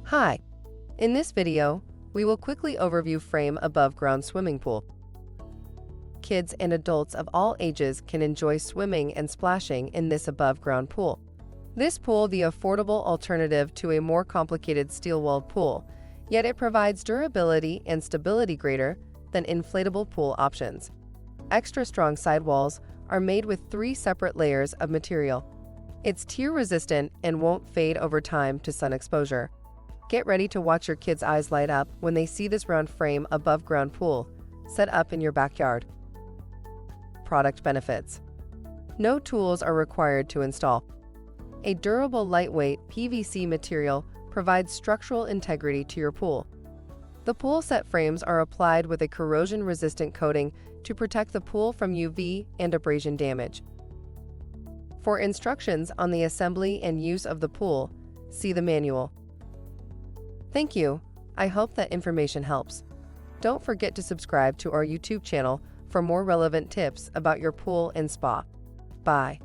Hi, in this video, we will quickly overview frame above ground swimming pool. Kids and adults of all ages can enjoy swimming and splashing in this above ground pool. This pool the affordable alternative to a more complicated steel-walled pool, yet it provides durability and stability greater than inflatable pool options. Extra strong sidewalls are made with 3 separate layers of material. It's tear resistant and won't fade over time to sun exposure. Get ready to watch your kids' eyes light up when they see this round frame above ground pool set up in your backyard. Product benefits. No tools are required to install. A durable, lightweight PVC material provides structural integrity to your pool. The pool set frames are applied with a corrosion-resistant coating to protect the pool from UV and abrasion damage. For instructions on the assembly and use of the pool, see the manual. Thank you. I hope that information helps. Don't forget to subscribe to our YouTube channel for more relevant tips about your pool and spa. Bye.